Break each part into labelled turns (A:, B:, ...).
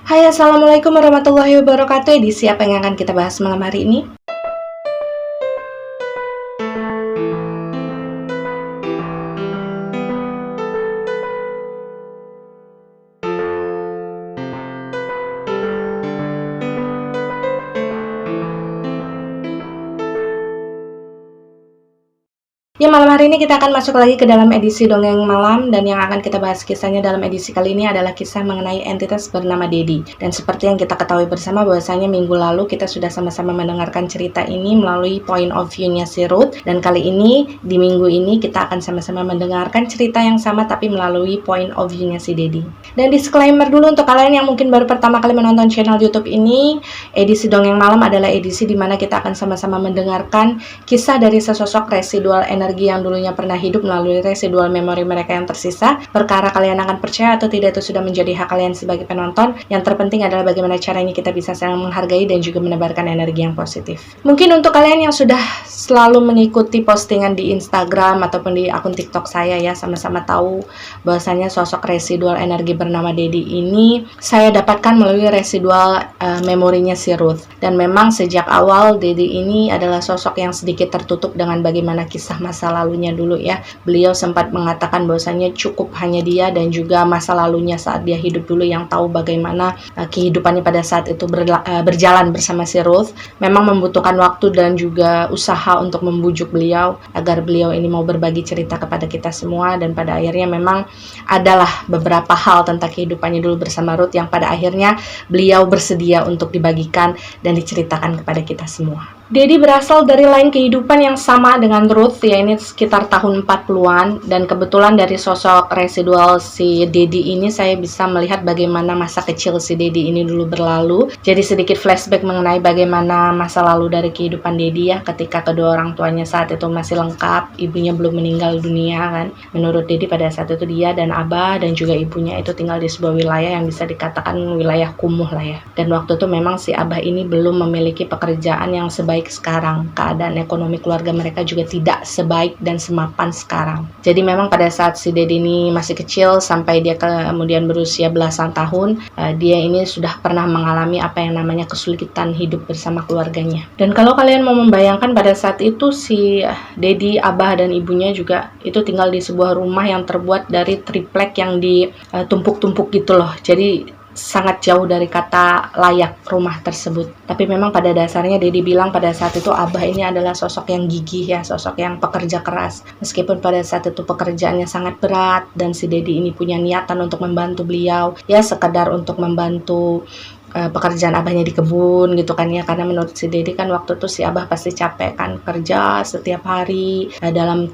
A: Hai, Assalamualaikum warahmatullahi wabarakatuh. Edisi apa yang akan kita bahas malam hari ini? Ya, malam hari ini kita akan masuk lagi ke dalam edisi Dongeng Malam, dan yang akan kita bahas kisahnya dalam edisi kali ini adalah kisah mengenai entitas bernama Dedi. Dan seperti yang kita ketahui bersama bahwasanya minggu lalu kita sudah sama-sama mendengarkan cerita ini melalui point of view-nya si Ruth, dan kali ini di minggu ini kita akan sama-sama mendengarkan cerita yang sama tapi melalui point of view-nya si Dedi. Dan disclaimer dulu untuk kalian yang mungkin baru pertama kali menonton channel YouTube ini, edisi Dongeng Malam adalah edisi di mana kita akan sama-sama mendengarkan kisah dari sesosok residual energi yang dulunya pernah hidup melalui residual memori mereka yang tersisa. Perkara kalian akan percaya atau tidak itu sudah menjadi hak kalian sebagai penonton. Yang terpenting adalah bagaimana caranya kita bisa saling menghargai dan juga menebarkan energi yang positif. Mungkin untuk kalian yang sudah selalu mengikuti postingan di Instagram ataupun di akun TikTok saya ya, sama-sama tahu bahwasanya sosok residual energi bernama Dedi ini saya dapatkan melalui residual memorinya si Ruth. Dan memang sejak awal Dedi ini adalah sosok yang sedikit tertutup dengan bagaimana kisah masa lalunya dulu ya. Beliau sempat mengatakan bahwasanya cukup hanya dia dan juga masa lalunya saat dia hidup dulu yang tahu bagaimana kehidupannya pada saat itu berjalan bersama si Ruth. Memang membutuhkan waktu dan juga usaha untuk membujuk beliau agar beliau ini mau berbagi cerita kepada kita semua, dan pada akhirnya memang adalah beberapa hal tentang kehidupannya dulu bersama Ruth yang pada akhirnya beliau bersedia untuk dibagikan dan diceritakan kepada kita semua. Dedi berasal dari lain kehidupan yang sama dengan Ruth, ya ini sekitar tahun 40-an, dan kebetulan dari sosok residual si Dedi ini saya bisa melihat bagaimana masa kecil si Dedi ini dulu berlalu. Jadi sedikit flashback mengenai bagaimana masa lalu dari kehidupan Dedi ya, ketika kedua orang tuanya saat itu masih lengkap, ibunya belum meninggal dunia kan. Menurut Dedi pada saat itu dia dan abah dan juga ibunya itu tinggal di sebuah wilayah yang bisa dikatakan wilayah kumuh lah ya. Dan waktu itu memang si abah ini belum memiliki pekerjaan yang sebaik sekarang. Keadaan ekonomi keluarga mereka juga tidak sebaik dan semapan sekarang. Jadi memang pada saat si Dedi ini masih kecil sampai dia kemudian berusia belasan tahun, dia ini sudah pernah mengalami apa yang namanya kesulitan hidup bersama keluarganya. Dan kalau kalian mau membayangkan pada saat itu si Dedi, abah dan ibunya juga itu tinggal di sebuah rumah yang terbuat dari triplek yang ditumpuk-tumpuk gitu loh. Jadi sangat jauh dari kata layak rumah tersebut. Tapi memang pada dasarnya Dedi bilang pada saat itu abah ini adalah sosok yang gigih ya, sosok yang pekerja keras. Meskipun pada saat itu pekerjaannya sangat berat dan si Dedi ini punya niatan untuk membantu beliau, ya sekedar untuk membantu pekerjaan abahnya di kebun gitu kan ya, karena menurut si Dedi kan waktu itu si abah pasti capek kan kerja setiap hari dalam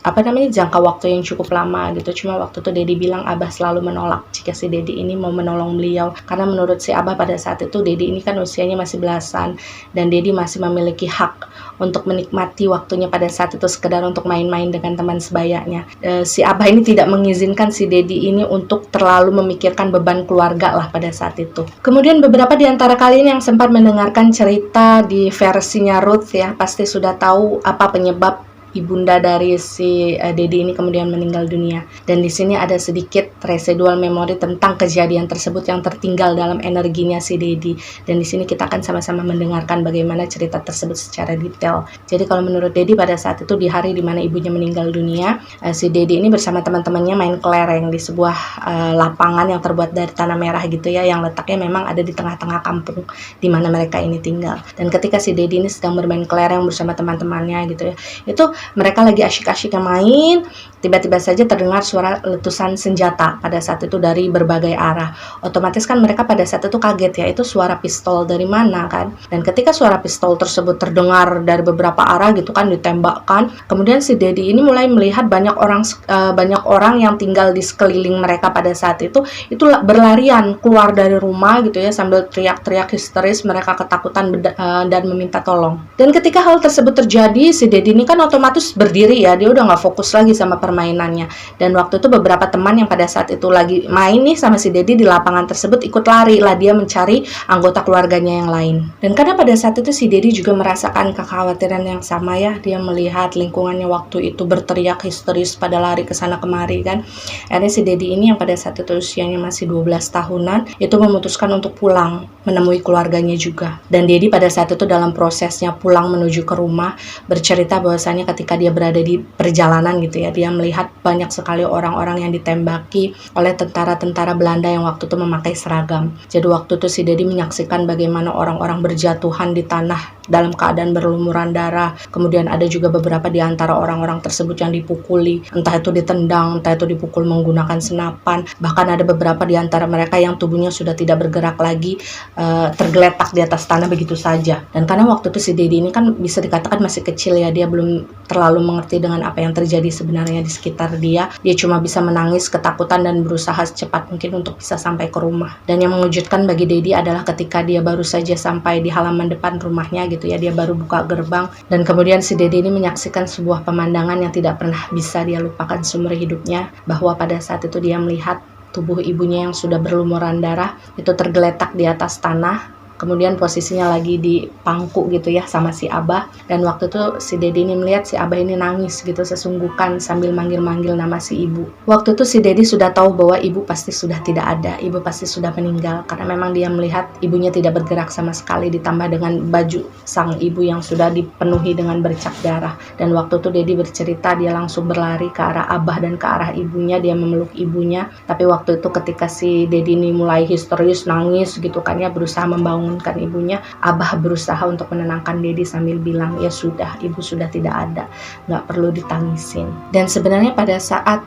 A: jangka waktu yang cukup lama gitu. Cuma waktu itu Dedi bilang abah selalu menolak jika si Dedi ini mau menolong beliau, karena menurut si abah pada saat itu Dedi ini kan usianya masih belasan dan Dedi masih memiliki hak untuk menikmati waktunya pada saat itu sekedar untuk main-main dengan teman sebayanya. Si abah ini tidak mengizinkan si Dedi ini untuk terlalu memikirkan beban keluarga lah pada saat itu. Kemudian beberapa di antara kalian yang sempat mendengarkan cerita di versinya Ruth ya pasti sudah tahu apa penyebab ibunda dari si Dedi ini kemudian meninggal dunia. Dan di sini ada sedikit residual memori tentang kejadian tersebut yang tertinggal dalam energinya si Dedi. Dan di sini kita akan sama-sama mendengarkan bagaimana cerita tersebut secara detail. Jadi kalau menurut Dedi pada saat itu di hari dimana ibunya meninggal dunia, si Dedi ini bersama teman-temannya main kelereng di sebuah lapangan yang terbuat dari tanah merah gitu ya, yang letaknya memang ada di tengah-tengah kampung di mana mereka ini tinggal. Dan ketika si Dedi ini sedang bermain kelereng bersama teman-temannya gitu ya, itu mereka lagi asyik-asyik main, tiba-tiba saja terdengar suara letusan senjata pada saat itu dari berbagai arah. Otomatis kan mereka pada saat itu kaget ya, itu suara pistol dari mana kan. Dan ketika suara pistol tersebut terdengar dari beberapa arah gitu kan, ditembakkan, kemudian si Dedi ini mulai melihat banyak orang yang tinggal di sekeliling mereka pada saat itu berlarian keluar dari rumah gitu ya, sambil teriak-teriak histeris, mereka ketakutan dan meminta tolong. Dan ketika hal tersebut terjadi, si Dedi ini kan otomatis otomatis berdiri ya, dia udah nggak fokus lagi sama permainannya. Dan waktu itu beberapa teman yang pada saat itu lagi main nih sama si Dedi di lapangan tersebut ikut lari lah dia mencari anggota keluarganya yang lain. Dan karena pada saat itu si Dedi juga merasakan kekhawatiran yang sama ya, dia melihat lingkungannya waktu itu berteriak histeris pada lari ke sana kemari kan. Akhirnya si Dedi ini yang pada saat itu usianya masih 12 tahunan itu memutuskan untuk pulang menemui keluarganya juga. Dan Dedi pada saat itu dalam prosesnya pulang menuju ke rumah bercerita bahwasanya ketika dia berada di perjalanan gitu ya, dia melihat banyak sekali orang-orang yang ditembaki oleh tentara-tentara Belanda yang waktu itu memakai seragam. Jadi waktu itu si Dedi menyaksikan bagaimana orang-orang berjatuhan di tanah dalam keadaan berlumuran darah. Kemudian ada juga beberapa di antara orang-orang tersebut yang dipukuli, entah itu ditendang, entah itu dipukul menggunakan senapan. Bahkan ada beberapa di antara mereka yang tubuhnya sudah tidak bergerak lagi, tergeletak di atas tanah begitu saja. Dan karena waktu itu si Dedi ini kan bisa dikatakan masih kecil ya, dia belum terlalu mengerti dengan apa yang terjadi sebenarnya di sekitar dia. Dia cuma bisa menangis ketakutan dan berusaha secepat mungkin untuk bisa sampai ke rumah. Dan yang mengejutkan bagi Dedi adalah ketika dia baru saja sampai di halaman depan rumahnya gitu ya, dia baru buka gerbang dan kemudian si Dedi ini menyaksikan sebuah pemandangan yang tidak pernah bisa dia lupakan seumur hidupnya, bahwa pada saat itu dia melihat tubuh ibunya yang sudah berlumuran darah itu tergeletak di atas tanah. Kemudian posisinya lagi di pangku gitu ya sama si Abah. Dan waktu itu si Dedi ini melihat si Abah ini nangis gitu sesungguhkan sambil manggil-manggil nama si ibu. Waktu itu si Dedi sudah tahu bahwa ibu pasti sudah tidak ada, ibu pasti sudah meninggal. Karena memang dia melihat ibunya tidak bergerak sama sekali, ditambah dengan baju sang ibu yang sudah dipenuhi dengan bercak darah. Dan waktu itu Dedi bercerita dia langsung berlari ke arah Abah dan ke arah ibunya, dia memeluk ibunya. Tapi waktu itu ketika si Dedi ini mulai histeris nangis gitu kan ya, berusaha membangunkan ibunya, Abah berusaha untuk menenangkan Dedi sambil bilang, ya sudah, ibu sudah tidak ada, nggak perlu ditangisin. Dan sebenarnya pada saat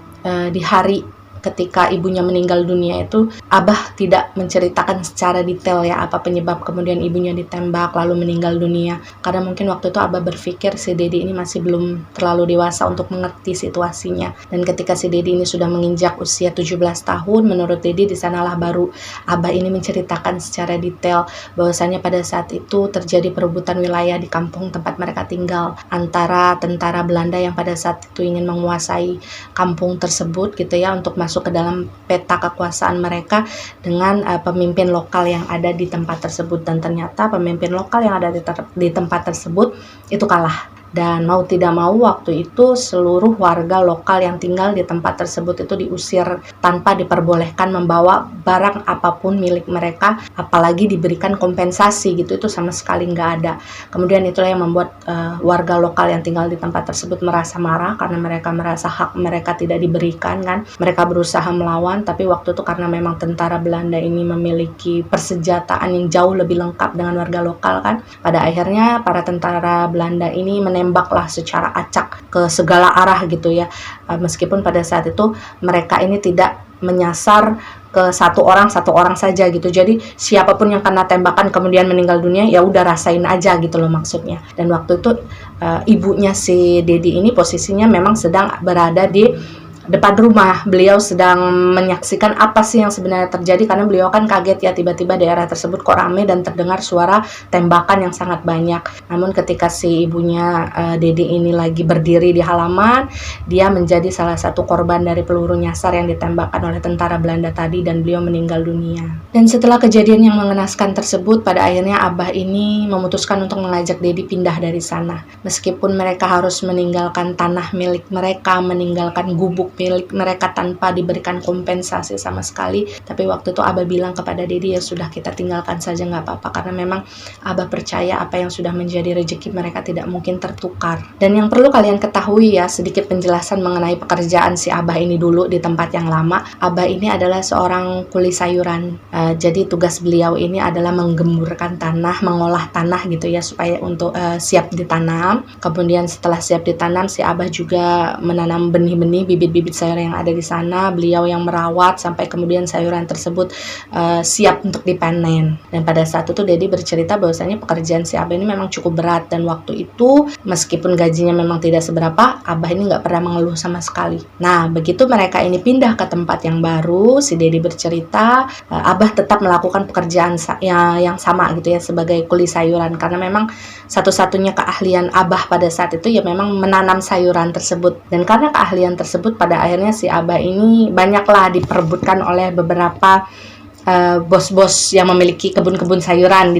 A: di hari ketika ibunya meninggal dunia itu, Abah tidak menceritakan secara detail ya apa penyebab kemudian ibunya ditembak lalu meninggal dunia. Karena mungkin waktu itu Abah berpikir si Dedi ini masih belum terlalu dewasa untuk mengerti situasinya. Dan ketika si Dedi ini sudah menginjak usia 17 tahun, menurut Dedi di sanalah baru Abah ini menceritakan secara detail bahwasanya pada saat itu terjadi perebutan wilayah di kampung tempat mereka tinggal antara tentara Belanda yang pada saat itu ingin menguasai kampung tersebut gitu ya, untuk masuk ke dalam peta kekuasaan mereka dengan pemimpin lokal yang ada di tempat tersebut. Dan ternyata pemimpin lokal yang ada di tempat tersebut itu kalah. Dan mau tidak mau waktu itu seluruh warga lokal yang tinggal di tempat tersebut itu diusir tanpa diperbolehkan membawa barang apapun milik mereka, apalagi diberikan kompensasi gitu, itu sama sekali nggak ada. Kemudian itulah yang membuat warga lokal yang tinggal di tempat tersebut merasa marah karena mereka merasa hak mereka tidak diberikan kan. Mereka berusaha melawan, tapi waktu itu karena memang tentara Belanda ini memiliki persenjataan yang jauh lebih lengkap dengan warga lokal kan, pada akhirnya para tentara Belanda ini menembaklah secara acak ke segala arah gitu ya. Meskipun pada saat itu mereka ini tidak menyasar ke satu orang saja gitu. Jadi siapapun yang kena tembakan kemudian meninggal dunia, ya udah rasain aja gitu loh maksudnya. Dan waktu itu ibunya si Dedi ini posisinya memang sedang berada di depan rumah. Beliau sedang menyaksikan apa sih yang sebenarnya terjadi, karena beliau kan kaget ya, tiba-tiba daerah tersebut kok ramai dan terdengar suara tembakan yang sangat banyak. Namun ketika si ibunya Dedi ini lagi berdiri di halaman, dia menjadi salah satu korban dari peluru nyasar yang ditembakkan oleh tentara Belanda tadi dan beliau meninggal dunia. Dan setelah kejadian yang mengenaskan tersebut, pada akhirnya Abah ini memutuskan untuk mengajak Dedi pindah dari sana. Meskipun mereka harus meninggalkan tanah milik mereka, meninggalkan gubuk milik mereka tanpa diberikan kompensasi sama sekali, tapi waktu itu Abah bilang kepada Dedi, ya sudah, kita tinggalkan saja, nggak apa-apa, karena memang Abah percaya apa yang sudah menjadi rezeki mereka tidak mungkin tertukar. Dan yang perlu kalian ketahui ya, sedikit penjelasan mengenai pekerjaan si Abah ini dulu di tempat yang lama. Abah ini adalah seorang kuli sayuran, jadi tugas beliau ini adalah menggemburkan tanah, mengolah tanah gitu ya, supaya untuk siap ditanam. Kemudian setelah siap ditanam, si Abah juga menanam benih-benih, bibit-bibit bibit sayur yang ada di sana, beliau yang merawat sampai kemudian sayuran tersebut siap untuk dipanen. Dan pada saat itu Dedi bercerita bahwasanya pekerjaan si Abah ini memang cukup berat, dan waktu itu meskipun gajinya memang tidak seberapa, Abah ini nggak pernah mengeluh sama sekali. Nah, begitu mereka ini pindah ke tempat yang baru, si Dedi bercerita Abah tetap melakukan pekerjaan yang sama gitu ya, sebagai kuli sayuran, karena memang satu-satunya keahlian Abah pada saat itu ya memang menanam sayuran tersebut. Dan karena keahlian tersebut, pada akhirnya si Abah ini banyaklah diperebutkan oleh beberapa bos-bos yang memiliki kebun-kebun sayuran di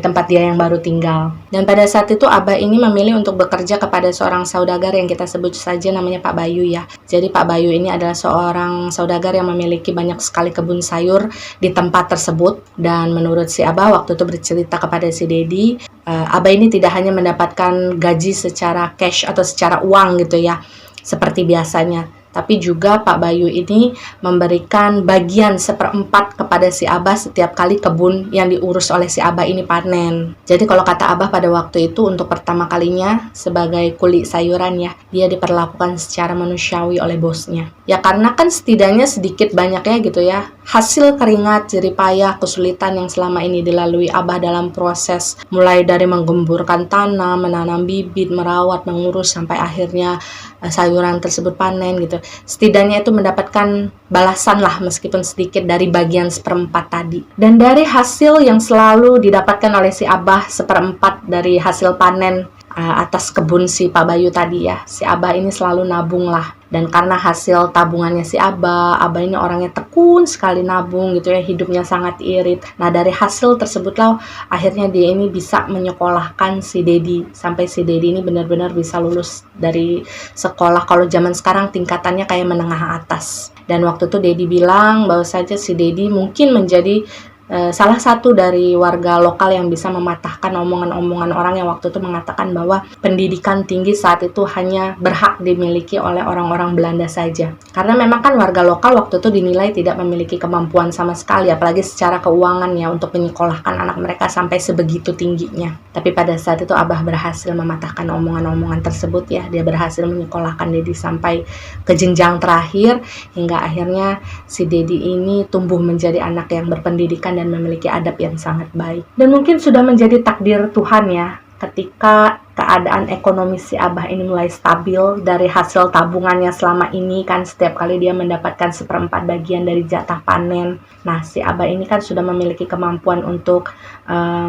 A: tempat dia yang baru tinggal. Dan pada saat itu Abah ini memilih untuk bekerja kepada seorang saudagar yang kita sebut saja namanya Pak Bayu ya. Jadi Pak Bayu ini adalah seorang saudagar yang memiliki banyak sekali kebun sayur di tempat tersebut. Dan menurut si Abah waktu itu bercerita kepada si Dedi, Abah ini tidak hanya mendapatkan gaji secara cash atau secara uang gitu ya, seperti biasanya, tapi juga Pak Bayu ini memberikan bagian 1/4 kepada si Abah setiap kali kebun yang diurus oleh si Abah ini panen. Jadi kalau kata Abah pada waktu itu, untuk pertama kalinya sebagai kuli sayuran ya, dia diperlakukan secara manusiawi oleh bosnya. Ya karena kan setidaknya sedikit banyaknya gitu ya, hasil keringat, jerih payah, kesulitan yang selama ini dilalui Abah dalam proses mulai dari menggemburkan tanah, menanam bibit, merawat, mengurus sampai akhirnya sayuran tersebut panen gitu. Setidaknya itu mendapatkan balasan lah meskipun sedikit dari bagian 1/4 tadi. Dan dari hasil yang selalu didapatkan oleh si Abah 1/4 dari hasil panen atas kebun si Pak Bayu tadi ya, si Abah ini selalu nabung lah. Dan karena hasil tabungannya si Abah ini orangnya tekun sekali nabung gitu ya, hidupnya sangat irit. Nah dari hasil tersebutlah akhirnya dia ini bisa menyekolahkan si Dedi, sampai si Dedi ini benar-benar bisa lulus dari sekolah. Kalau zaman sekarang tingkatannya kayak menengah atas. Dan waktu itu Dedi bilang bahwa saja si Dedi mungkin menjadi salah satu dari warga lokal yang bisa mematahkan omongan-omongan orang yang waktu itu mengatakan bahwa pendidikan tinggi saat itu hanya berhak dimiliki oleh orang-orang Belanda saja. Karena memang kan warga lokal waktu itu dinilai tidak memiliki kemampuan sama sekali, apalagi secara keuangan ya, untuk menyekolahkan anak mereka sampai sebegitu tingginya. Tapi pada saat itu Abah berhasil mematahkan omongan-omongan tersebut ya. Dia berhasil menyekolahkan Dedi sampai ke jenjang terakhir, hingga akhirnya si Dedi ini tumbuh menjadi anak yang berpendidikan dan memiliki adab yang sangat baik. Dan mungkin sudah menjadi takdir Tuhan ya, ketika keadaan ekonomi si Abah ini mulai stabil dari hasil tabungannya selama ini kan, setiap kali dia mendapatkan 1/4 bagian dari jatah panen. Nah si Abah ini kan sudah memiliki kemampuan untuk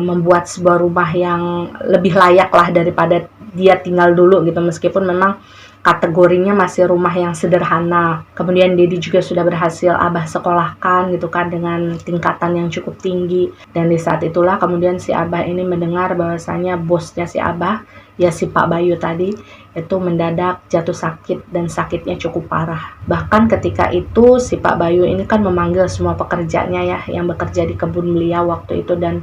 A: membuat sebuah rumah yang lebih layak lah daripada dia tinggal dulu gitu, meskipun memang kategorinya masih rumah yang sederhana. Kemudian Dedi juga sudah berhasil Abah sekolahkan gitu kan, dengan tingkatan yang cukup tinggi. Dan di saat itulah kemudian si Abah ini mendengar bahwasanya bosnya si Abah, ya si Pak Bayu tadi, itu mendadak jatuh sakit, dan sakitnya cukup parah. Bahkan ketika itu si Pak Bayu ini kan memanggil semua pekerjanya ya, yang bekerja di kebun beliau waktu itu, dan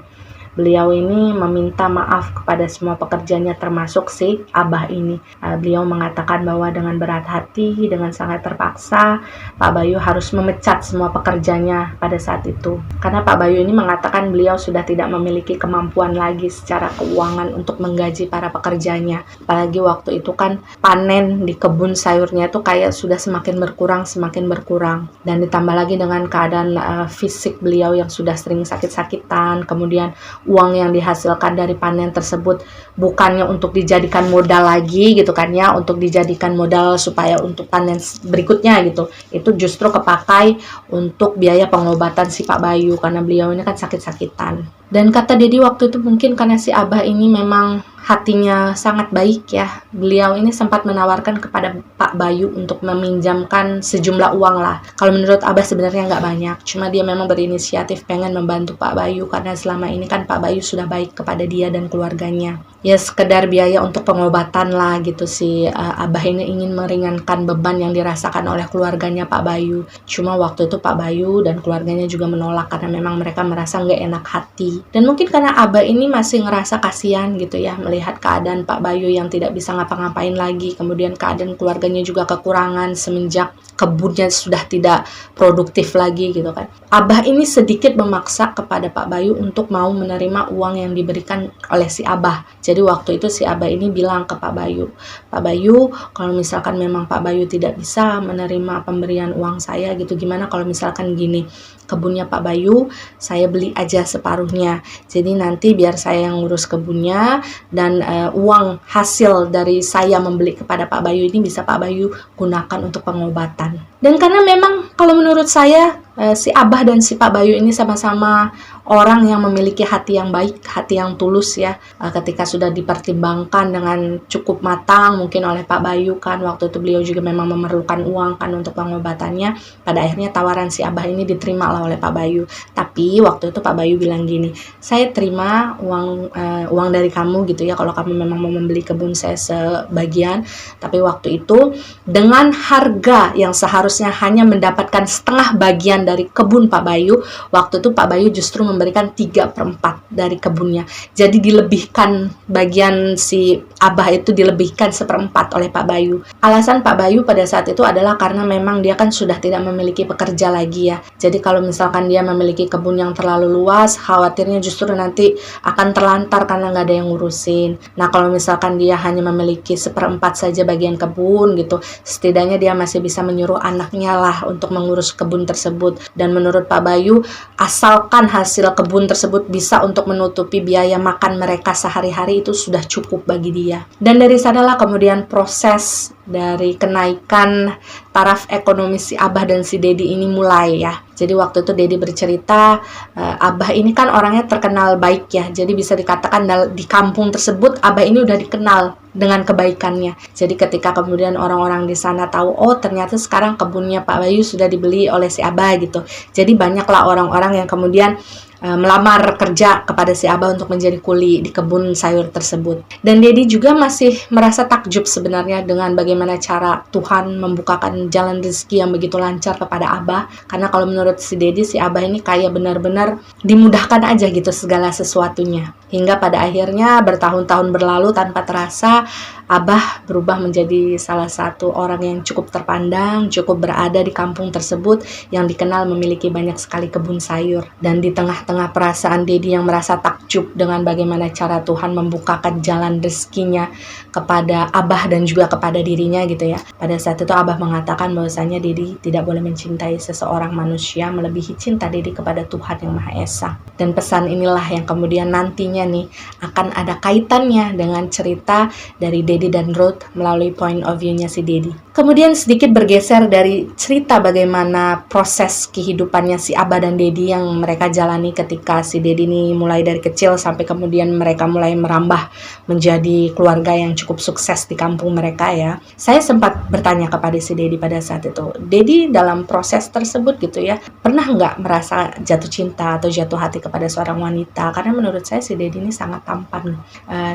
A: beliau ini meminta maaf kepada semua pekerjanya termasuk si Abah ini. Beliau mengatakan bahwa dengan berat hati, dengan sangat terpaksa, Pak Bayu harus memecat semua pekerjanya pada saat itu. Karena Pak Bayu ini mengatakan beliau sudah tidak memiliki kemampuan lagi secara keuangan untuk menggaji para pekerjanya. Apalagi waktu itu kan panen di kebun sayurnya itu kayak sudah semakin berkurang. Dan ditambah lagi dengan keadaan fisik beliau yang sudah sering sakit-sakitan, kemudian uang yang dihasilkan dari panen tersebut bukannya untuk dijadikan modal lagi gitu kan ya, untuk dijadikan modal supaya untuk panen berikutnya gitu, itu justru kepakai untuk biaya pengobatan si Pak Bayu karena beliau ini kan sakit-sakitan. Dan kata Dedi waktu itu, mungkin karena si Abah ini memang hatinya sangat baik ya, beliau ini sempat menawarkan kepada Pak Bayu untuk meminjamkan sejumlah uang lah. Kalau menurut Abah sebenarnya nggak banyak, cuma dia memang berinisiatif pengen membantu Pak Bayu karena selama ini kan Pak Bayu sudah baik kepada dia dan keluarganya. Ya sekedar biaya untuk pengobatan lah gitu, si Abah ini ingin meringankan beban yang dirasakan oleh keluarganya Pak Bayu. Cuma waktu itu Pak Bayu dan keluarganya juga menolak karena memang mereka merasa nggak enak hati Dan mungkin karena Abah ini masih ngerasa kasihan gitu ya, melihat keadaan Pak Bayu yang tidak bisa ngapa-ngapain lagi, kemudian keadaan keluarganya juga kekurangan semenjak kebunnya sudah tidak produktif lagi gitu kan. Abah ini sedikit memaksa kepada Pak Bayu untuk mau menerima uang yang diberikan oleh si Abah. Jadi waktu itu si Abah ini bilang ke Pak Bayu, Pak Bayu, kalau misalkan memang Pak Bayu tidak bisa menerima pemberian uang saya gitu, gimana kalau misalkan gini, kebunnya Pak Bayu saya beli aja separuhnya. Jadi nanti biar saya yang ngurus kebunnya, dan uang hasil dari saya membeli kepada Pak Bayu ini bisa Pak Bayu gunakan untuk pengobatan. Dan karena memang kalau menurut saya si Abah dan si Pak Bayu ini sama-sama orang yang memiliki hati yang baik, hati yang tulus ya. Ketika sudah dipertimbangkan dengan cukup matang mungkin oleh Pak Bayu kan, waktu itu beliau juga memang memerlukan uang kan untuk pengobatannya. Pada akhirnya tawaran si Abah ini diterima lah oleh Pak Bayu. Tapi waktu itu Pak Bayu bilang gini, saya terima uang dari kamu gitu ya, kalau kamu memang mau membeli kebun saya sebagian. Tapi waktu itu dengan harga yang seharusnya hanya mendapatkan setengah bagian dari kebun Pak Bayu, waktu itu Pak Bayu justru memberikan 3/4 dari kebunnya. Jadi dilebihkan, bagian si Abah itu dilebihkan 1/4 oleh Pak Bayu. Alasan Pak Bayu pada saat itu adalah karena memang dia kan sudah tidak memiliki pekerja lagi ya. Jadi kalau misalkan dia memiliki kebun yang terlalu luas, khawatirnya justru nanti akan terlantar karena nggak ada yang ngurusin. Nah kalau misalkan dia hanya memiliki 1/4 saja bagian kebun gitu, setidaknya dia masih bisa menyuruh anaknya lah untuk mengurus kebun tersebut. Dan menurut Pak Bayu, asalkan hasil kebun tersebut bisa untuk menutupi biaya makan mereka sehari-hari, itu sudah cukup bagi dia. Dan dari sanalah kemudian proses dari kenaikan taraf ekonomi si Abah dan si Dedi ini mulai ya. Jadi waktu itu Dedi bercerita, Abah ini kan orangnya terkenal baik ya. Jadi bisa dikatakan di kampung tersebut Abah ini udah dikenal dengan kebaikannya. Jadi ketika kemudian orang-orang di sana tahu, oh ternyata sekarang kebunnya Pak Bayu sudah dibeli oleh si Abah gitu. Jadi banyaklah orang-orang yang kemudian melamar kerja kepada si Abah untuk menjadi kuli di kebun sayur tersebut. Dan Dedi juga masih merasa takjub sebenarnya dengan bagaimana cara Tuhan membukakan jalan rezeki yang begitu lancar kepada Abah. Karena kalau menurut si Dedi, si Abah ini kayak benar-benar dimudahkan aja gitu segala sesuatunya. Hingga pada akhirnya bertahun-tahun berlalu tanpa terasa, Abah berubah menjadi salah satu orang yang cukup terpandang, cukup berada di kampung tersebut yang dikenal memiliki banyak sekali kebun sayur. Dan di tengah-tengah perasaan Dedi yang merasa takjub dengan bagaimana cara Tuhan membukakan jalan rezekinya kepada Abah dan juga kepada dirinya gitu ya. Pada saat itu Abah mengatakan bahwasanya Dedi tidak boleh mencintai seseorang manusia melebihi cinta Dedi kepada Tuhan yang Maha Esa. Dan pesan inilah yang kemudian nantinya nih akan ada kaitannya dengan cerita dari Dedi dan Ruth melalui point of view-nya si Dedi. Kemudian sedikit bergeser dari cerita bagaimana proses kehidupannya si Abah dan Dedi yang mereka jalani ketika si Dedi ini mulai dari kecil sampai kemudian mereka mulai merambah menjadi keluarga yang cukup sukses di kampung mereka ya. Saya sempat bertanya kepada si Dedi pada saat itu, Dedi dalam proses tersebut gitu ya, pernah nggak merasa jatuh cinta atau jatuh hati kepada seorang wanita? Karena menurut saya si Dedi ini sangat tampan.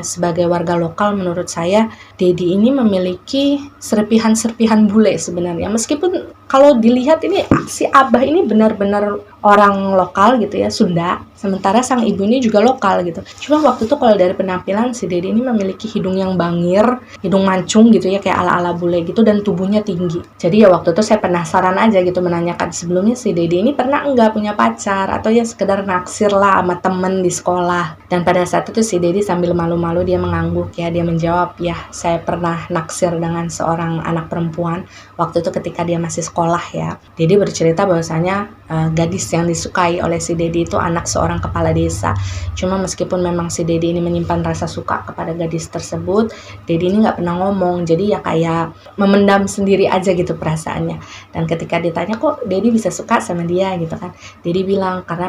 A: Sebagai warga lokal menurut saya Dedi ini memiliki serpihan-serpihan bule sebenarnya. Meskipun kalau dilihat ini si Abah ini benar-benar orang lokal gitu ya, Sunda. Sementara sang ibu ini juga lokal gitu. Cuma waktu itu kalau dari penampilan si Dedi ini memiliki hidung yang bangir, hidung mancung gitu ya, kayak ala-ala bule gitu, dan tubuhnya tinggi. Jadi ya waktu itu saya penasaran aja gitu menanyakan sebelumnya si Dedi ini pernah enggak punya pacar atau ya sekedar naksir lah sama temen di sekolah. Dan pada saat itu si Dedi sambil malu-malu dia mengangguk ya, dia menjawab, ya saya pernah naksir dengan seorang anak perempuan waktu itu ketika dia masih sekolah ya. Dedi bercerita bahwasanya gadis yang disukai oleh si Dedi itu anak seorang kepala desa. Cuma meskipun memang si Dedi ini menyimpan rasa suka kepada gadis tersebut, Dedi ini nggak pernah ngomong. Jadi ya kayak memendam sendiri aja gitu perasaannya. Dan ketika ditanya kok Dedi bisa suka sama dia gitu kan, Dedi bilang karena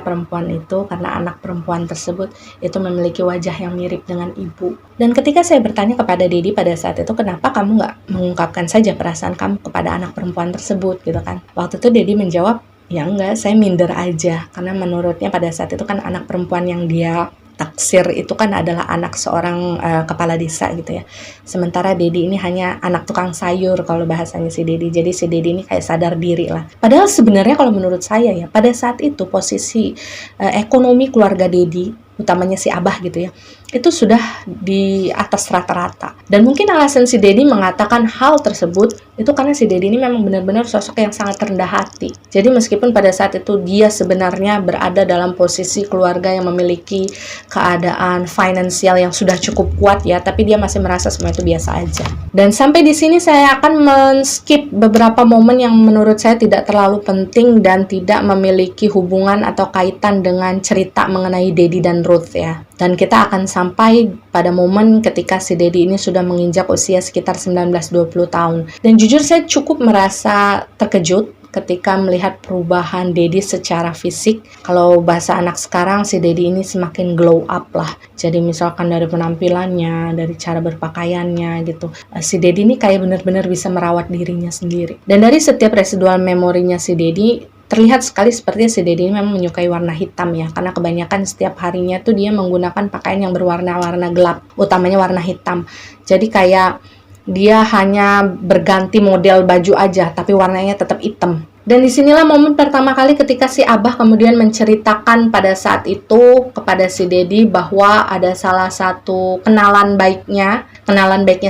A: anak perempuan tersebut itu memiliki wajah yang mirip dengan ibu. Dan ketika saya bertanya kepada Dedi pada saat itu, kenapa kamu nggak mengungkapkan saja perasaan kamu kepada anak perempuan tersebut gitu kan? Waktu itu Dedi menjawab, ya enggak, saya minder aja. Karena menurutnya pada saat itu kan anak perempuan yang dia taksir itu kan adalah anak seorang kepala desa gitu ya. Sementara Dedi ini hanya anak tukang sayur kalau bahasanya si Dedi. Jadi si Dedi ini kayak sadar diri lah. Padahal sebenarnya kalau menurut saya ya, pada saat itu posisi ekonomi keluarga Dedi utamanya si Abah gitu ya, itu sudah di atas rata-rata. Dan mungkin alasan si Dedi mengatakan hal tersebut itu karena si Dedi ini memang benar-benar sosok yang sangat rendah hati. Jadi meskipun pada saat itu dia sebenarnya berada dalam posisi keluarga yang memiliki keadaan finansial yang sudah cukup kuat ya, tapi dia masih merasa semua itu biasa aja. Dan sampai di sini saya akan men-skip beberapa momen yang menurut saya tidak terlalu penting dan tidak memiliki hubungan atau kaitan dengan cerita mengenai Dedi dan Ruth ya. Dan kita akan sampai pada momen ketika si Dedi ini sudah menginjak usia sekitar 19-20 tahun. Dan jujur saya cukup merasa terkejut ketika melihat perubahan Dedi secara fisik. Kalau bahasa anak sekarang, si Dedi ini semakin glow up lah. Jadi misalkan dari penampilannya, dari cara berpakaiannya gitu. Si Dedi ini kayak benar-benar bisa merawat dirinya sendiri. Dan dari setiap residual memorinya si Dedi, terlihat sekali sepertinya si Dedi ini memang menyukai warna hitam ya, karena kebanyakan setiap harinya tuh dia menggunakan pakaian yang berwarna-warna gelap, utamanya warna hitam. Jadi kayak dia hanya berganti model baju aja, tapi warnanya tetap hitam. Dan disinilah momen pertama kali ketika si Abah kemudian menceritakan pada saat itu kepada si Dedi bahwa ada salah satu kenalan baiknya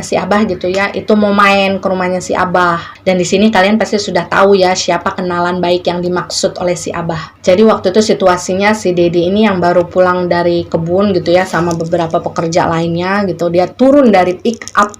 A: si Abah gitu ya, itu mau main ke rumahnya si Abah. Dan di sini kalian pasti sudah tahu ya siapa kenalan baik yang dimaksud oleh si Abah. Jadi waktu itu situasinya si Dedi ini yang baru pulang dari kebun gitu ya, sama beberapa pekerja lainnya gitu. Dia turun dari pick up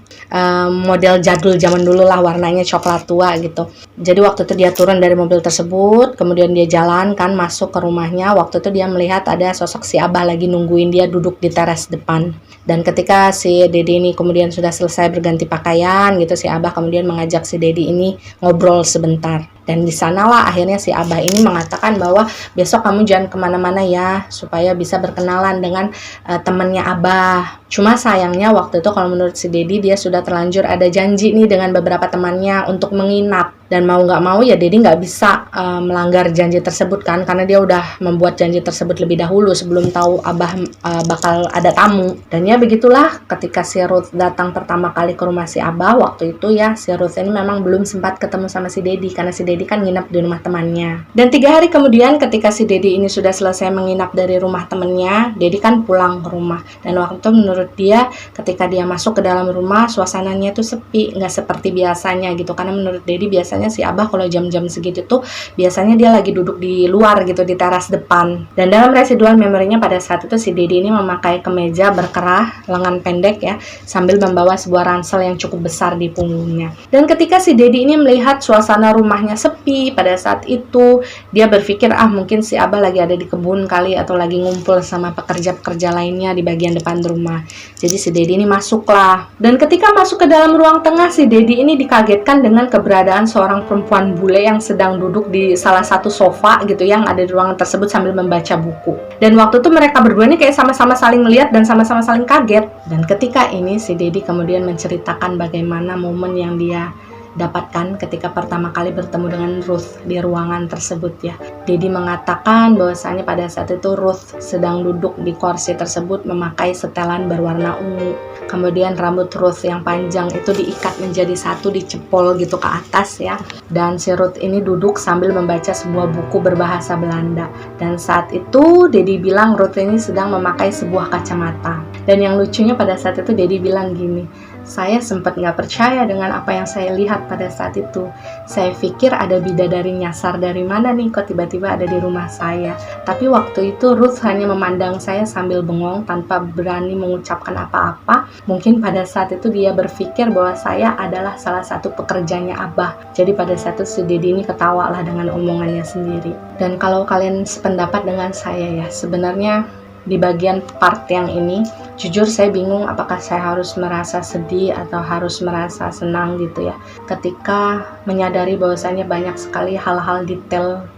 A: model jadul zaman dulu lah, warnanya coklat tua gitu. Jadi waktu itu dia turun dari mobil tersebut, kemudian dia jalan kan masuk ke rumahnya. Waktu itu dia melihat ada sosok si Abah lagi nungguin dia duduk di teras depan. Dan ketika si Dedi ini kemudian sudah selesai berganti pakaian gitu, si Abah kemudian mengajak si Dedi ini ngobrol sebentar. Dan di sanalah akhirnya si Abah ini mengatakan bahwa besok kamu jangan kemana-mana ya, supaya bisa berkenalan dengan temannya Abah. Cuma sayangnya waktu itu kalau menurut si Dedi, dia sudah terlanjur ada janji nih dengan beberapa temannya untuk menginap. Dan mau nggak mau ya Dedi nggak bisa melanggar janji tersebut kan, karena dia udah membuat janji tersebut lebih dahulu sebelum tahu Abah bakal ada tamu. Dan ya begitulah, ketika si Ruth datang pertama kali ke rumah si Abah waktu itu ya, si Ruth ini memang belum sempat ketemu sama si Dedi karena si Dedi kan nginap di rumah temannya. Dan 3 hari kemudian ketika si Dedi ini sudah selesai menginap dari rumah temannya, Dedi kan pulang ke rumah. Dan waktu itu menurut dia ketika dia masuk ke dalam rumah, suasananya tuh sepi, nggak seperti biasanya gitu. Karena menurut Dedi biasanya si Abah kalau jam-jam segitu tuh biasanya dia lagi duduk di luar gitu, di teras depan. Dan dalam residual memorinya pada saat itu si Dedi ini memakai kemeja berkerah lengan pendek ya, sambil membawa sebuah ransel yang cukup besar di punggungnya. Dan ketika si Dedi ini melihat suasana rumahnya sepi pada saat itu, dia berpikir mungkin si Abah lagi ada di kebun kali, atau lagi ngumpul sama pekerja-pekerja lainnya di bagian depan rumah. Jadi si Dedi ini masuklah. Dan ketika masuk ke dalam ruang tengah, si Dedi ini dikagetkan dengan keberadaan seorang perempuan bule yang sedang duduk di salah satu sofa gitu yang ada di ruangan tersebut sambil membaca buku. Dan waktu itu mereka berdua ini kayak sama-sama saling melihat dan sama-sama saling kaget. Dan ketika ini si Dedi kemudian menceritakan bagaimana momen yang dia dapatkan ketika pertama kali bertemu dengan Ruth di ruangan tersebut ya. Dedi mengatakan bahwasanya pada saat itu Ruth sedang duduk di kursi tersebut memakai setelan berwarna ungu. Kemudian rambut Ruth yang panjang itu diikat menjadi satu, dicepol gitu ke atas ya. Dan si Ruth ini duduk sambil membaca sebuah buku berbahasa Belanda. Dan saat itu Dedi bilang Ruth ini sedang memakai sebuah kacamata. Dan yang lucunya pada saat itu Dedi bilang gini, saya sempat nggak percaya dengan apa yang saya lihat pada saat itu. Saya pikir ada bidadari nyasar dari mana nih kok tiba-tiba ada di rumah saya. Tapi waktu itu Ruth hanya memandang saya sambil bengong tanpa berani mengucapkan apa-apa. Mungkin pada saat itu dia berpikir bahwa saya adalah salah satu pekerjanya Abah. Jadi pada saat itu si Dedi ini ketawa lah dengan omongannya sendiri. Dan kalau kalian sependapat dengan saya ya, sebenarnya di bagian part yang ini, jujur saya bingung apakah saya harus merasa sedih atau harus merasa senang gitu ya, ketika menyadari bahwasanya banyak sekali hal-hal detail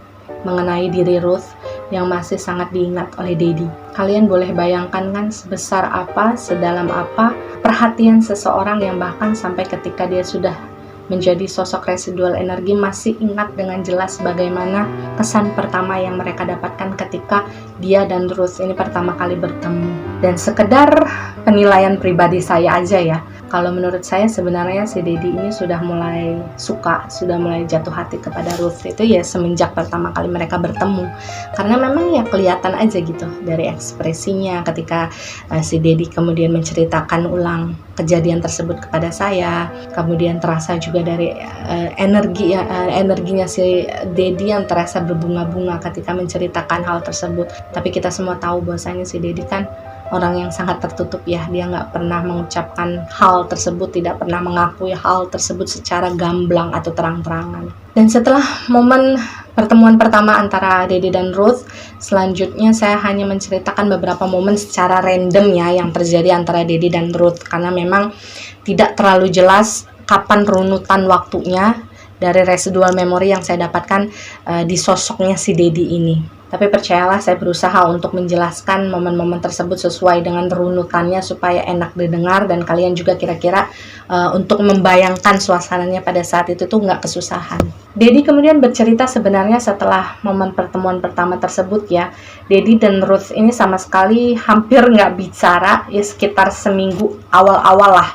A: mengenai diri Ruth yang masih sangat diingat oleh Dedi. Kalian boleh bayangkan kan sebesar apa, sedalam apa perhatian seseorang yang bahkan sampai ketika dia sudah menjadi sosok residual energi masih ingat dengan jelas bagaimana kesan pertama yang mereka dapatkan ketika dia dan Ruth ini pertama kali bertemu. Dan sekedar penilaian pribadi saya aja ya, Kalau menurut saya sebenarnya si Dedi ini sudah mulai suka, sudah mulai jatuh hati kepada Ruth itu ya semenjak pertama kali mereka bertemu. Karena memang ya kelihatan aja gitu dari ekspresinya ketika si Dedi kemudian menceritakan ulang kejadian tersebut kepada saya. Kemudian terasa juga dari energinya si Dedi yang terasa berbunga-bunga ketika menceritakan hal tersebut. Tapi kita semua tahu bahwasanya si Dedi kan orang yang sangat tertutup ya, dia nggak pernah mengucapkan hal tersebut, tidak pernah mengakui hal tersebut secara gamblang atau terang-terangan. Dan setelah momen pertemuan pertama antara Dedi dan Ruth, selanjutnya saya hanya menceritakan beberapa momen secara random ya yang terjadi antara Dedi dan Ruth, karena memang tidak terlalu jelas kapan runutan waktunya dari residual memory yang saya dapatkan di sosoknya si Dedi ini. Tapi percayalah, saya berusaha untuk menjelaskan momen-momen tersebut sesuai dengan runutannya supaya enak didengar dan kalian juga kira-kira untuk membayangkan suasananya pada saat itu tuh nggak kesusahan. Dedi kemudian bercerita sebenarnya setelah momen pertemuan pertama tersebut ya, Dedi dan Ruth ini sama sekali hampir nggak bicara ya sekitar seminggu awal-awal lah.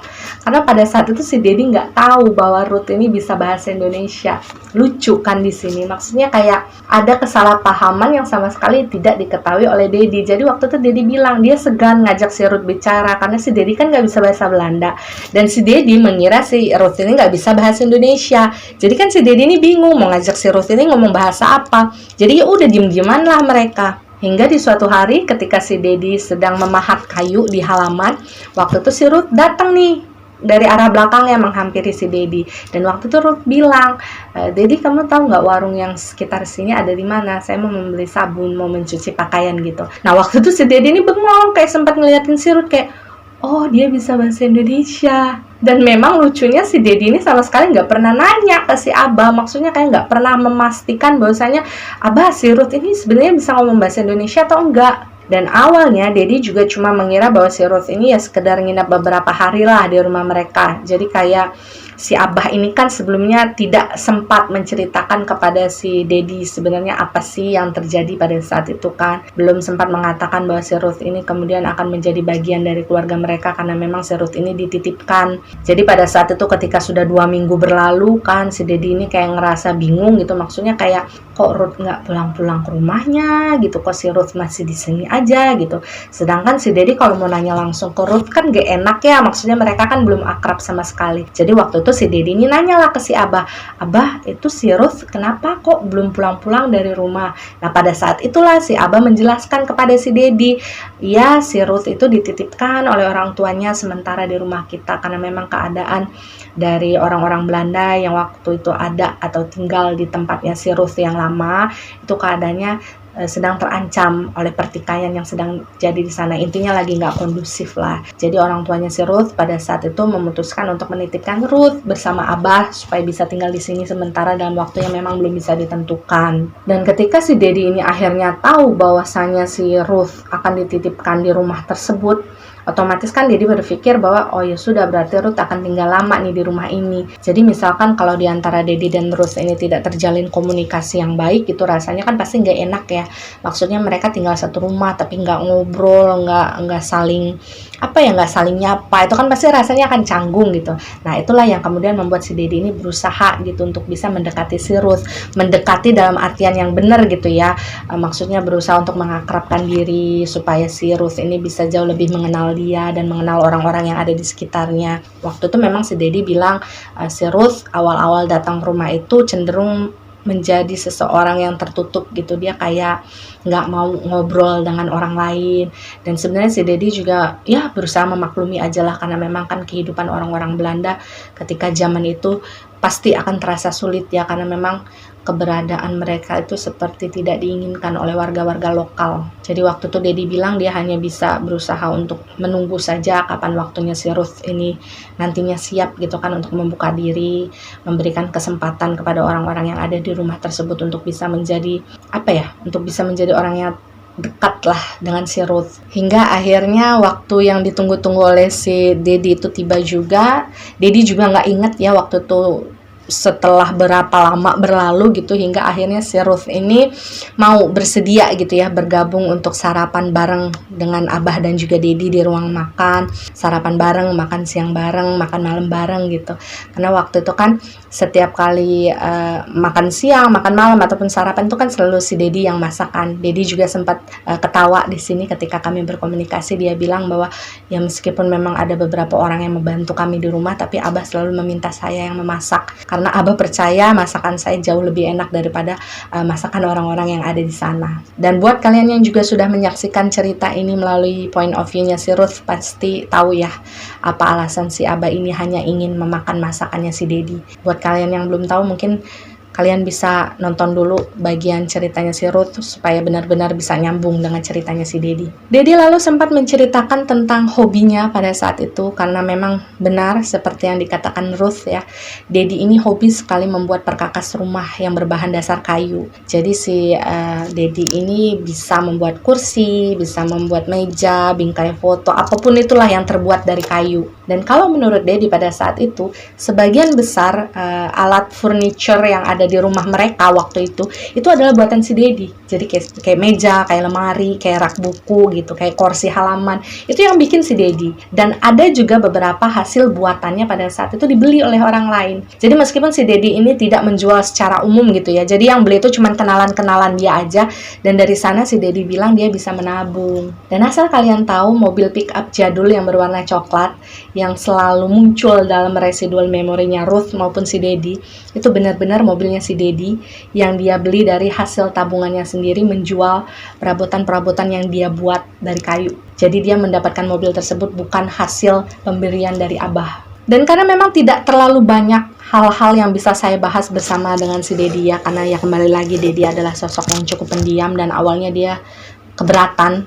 A: Karena pada saat itu si Dedi nggak tahu bahwa Ruth ini bisa bahasa Indonesia. Lucu kan di sini, maksudnya kayak ada kesalahpahaman yang sama sekali tidak diketahui oleh Dedi. Jadi waktu itu Dedi bilang dia segan ngajak si Ruth bicara karena si Dedi kan nggak bisa bahasa Belanda dan si Dedi mengira si Ruth ini nggak bisa bahasa Indonesia. Jadi kan si Dedi ini bingung mau ngajak si Ruth ini ngomong bahasa apa. Jadi ya udah diem-dieman lah mereka. Hingga di suatu hari ketika si Dedi sedang memahat kayu di halaman, waktu itu si Ruth datang nih dari arah belakangnya menghampiri si Dedi. Dan waktu itu Ruth bilang, Dedi kamu tahu nggak warung yang sekitar sini ada di mana? Saya mau membeli sabun, mau mencuci pakaian gitu. Nah waktu itu si Dedi ini bengong, kayak sempat ngeliatin si Ruth kayak, oh dia bisa bahasa Indonesia. Dan memang lucunya si Dedi ini sama sekali nggak pernah nanya ke si Abah, maksudnya kayak nggak pernah memastikan bahwasanya Abah si Ruth ini sebenarnya bisa ngomong bahasa Indonesia atau enggak. Dan awalnya Dedi juga cuma mengira bahwa si Ruth ini ya sekedar nginap beberapa hari lah di rumah mereka. Jadi kayak si Abah ini kan sebelumnya tidak sempat menceritakan kepada si Dedi sebenarnya apa sih yang terjadi pada saat itu kan. Belum sempat mengatakan bahwa si Ruth ini kemudian akan menjadi bagian dari keluarga mereka karena memang si Ruth ini dititipkan. Jadi pada saat itu ketika sudah 2 minggu berlalu kan si Dedi ini kayak ngerasa bingung gitu. Maksudnya kayak kok Ruth nggak pulang-pulang ke rumahnya gitu, kok si Ruth masih di sini aja gitu. Sedangkan si Dedi kalau mau nanya langsung ke Ruth kan gak enak ya, maksudnya mereka kan belum akrab sama sekali. Jadi waktu itu si Dedi ini nanyalah ke si Abah, Abah itu si Ruth kenapa kok belum pulang-pulang dari rumah? Nah pada saat itulah si Abah menjelaskan kepada si Dedi, ya si Ruth itu dititipkan oleh orang tuanya sementara di rumah kita karena memang keadaan dari orang-orang Belanda yang waktu itu ada atau tinggal di tempatnya si Ruth yang lama itu keadaannya sedang terancam oleh pertikaian yang sedang jadi di sana. Intinya lagi nggak kondusif lah. Jadi orang tuanya si Ruth pada saat itu memutuskan untuk menitipkan Ruth bersama Abah supaya bisa tinggal di sini sementara dalam waktu yang memang belum bisa ditentukan. Dan ketika si Dedi ini akhirnya tahu bahwasanya si Ruth akan dititipkan di rumah tersebut, otomatis kan Dedi berpikir bahwa oh ya sudah berarti Ruth akan tinggal lama nih di rumah ini. Jadi misalkan kalau di antara Dedi dan Ruth ini tidak terjalin komunikasi yang baik itu rasanya kan pasti nggak enak ya. Maksudnya mereka tinggal satu rumah tapi nggak ngobrol, nggak saling nggak saling nyapa, itu kan pasti rasanya akan canggung gitu. Nah itulah yang kemudian membuat si Dedi ini berusaha gitu untuk bisa mendekati si Ruth, mendekati dalam artian yang benar gitu ya. Maksudnya berusaha untuk mengakrabkan diri supaya si Ruth ini bisa jauh lebih mengenal dia dan mengenal orang-orang yang ada di sekitarnya. Waktu itu memang si Dedi bilang si Ruth awal-awal datang ke rumah itu cenderung menjadi seseorang yang tertutup gitu, dia kayak nggak mau ngobrol dengan orang lain. Dan sebenarnya si Dedi juga ya berusaha memaklumi aja lah karena memang kan kehidupan orang-orang Belanda ketika zaman itu pasti akan terasa sulit ya karena memang keberadaan mereka itu seperti tidak diinginkan oleh warga-warga lokal. Jadi waktu itu Dedi bilang dia hanya bisa berusaha untuk menunggu saja kapan waktunya si Ruth ini nantinya siap gitu kan untuk membuka diri, memberikan kesempatan kepada orang-orang yang ada di rumah tersebut untuk bisa menjadi untuk bisa menjadi orang yang dekat lah dengan si Ruth. Hingga akhirnya waktu yang ditunggu-tunggu oleh si Dedi itu tiba juga. Dedi juga nggak inget ya waktu itu setelah berapa lama berlalu gitu, hingga akhirnya si Ruth ini mau bersedia gitu ya bergabung untuk sarapan bareng dengan Abah dan juga Dedi di ruang makan, sarapan bareng, makan siang bareng, makan malam bareng gitu. Karena waktu itu kan setiap kali makan siang, makan malam ataupun sarapan itu kan selalu si Dedi yang masakan. Dedi juga sempat ketawa di sini ketika kami berkomunikasi. Dia bilang bahwa ya meskipun memang ada beberapa orang yang membantu kami di rumah, tapi Abah selalu meminta saya yang memasak karena Abah percaya masakan saya jauh lebih enak daripada masakan orang-orang yang ada di sana. Dan buat kalian yang juga sudah menyaksikan cerita ini melalui point of view-nya si Ruth, pasti tahu ya apa alasan si Abah ini hanya ingin memakan masakannya si Dedi. Buat kalian yang belum tahu, mungkin kalian bisa nonton dulu bagian ceritanya si Ruth supaya benar-benar bisa nyambung dengan ceritanya si Dedi. Dedi lalu sempat menceritakan tentang hobinya pada saat itu, karena memang benar seperti yang dikatakan Ruth ya, Dedi ini hobi sekali membuat perkakas rumah yang berbahan dasar kayu. Jadi si Dedi ini bisa membuat kursi, bisa membuat meja, bingkai foto, apapun itulah yang terbuat dari kayu. Dan kalau menurut Dedi pada saat itu, sebagian besar alat furniture yang ada di rumah mereka waktu itu adalah buatan si Dedi. Jadi kayak meja, kayak lemari, kayak rak buku gitu, kayak kursi halaman, itu yang bikin si Dedi. Dan ada juga beberapa hasil buatannya pada saat itu dibeli oleh orang lain. Jadi meskipun si Dedi ini tidak menjual secara umum gitu ya, jadi yang beli itu cuma kenalan-kenalan dia aja, dan dari sana si Dedi bilang dia bisa menabung. Dan asal kalian tahu, mobil pick up jadul yang berwarna coklat yang selalu muncul dalam residual memorinya Ruth maupun si Dedi, itu benar-benar mobilnya si Dedi yang dia beli dari hasil tabungannya sendiri, menjual perabotan-perabotan yang dia buat dari kayu. Jadi dia mendapatkan mobil tersebut bukan hasil pemberian dari Abah. Dan karena memang tidak terlalu banyak hal-hal yang bisa saya bahas bersama dengan si Dedi ya, karena ya kembali lagi Dedi adalah sosok yang cukup pendiam dan awalnya dia keberatan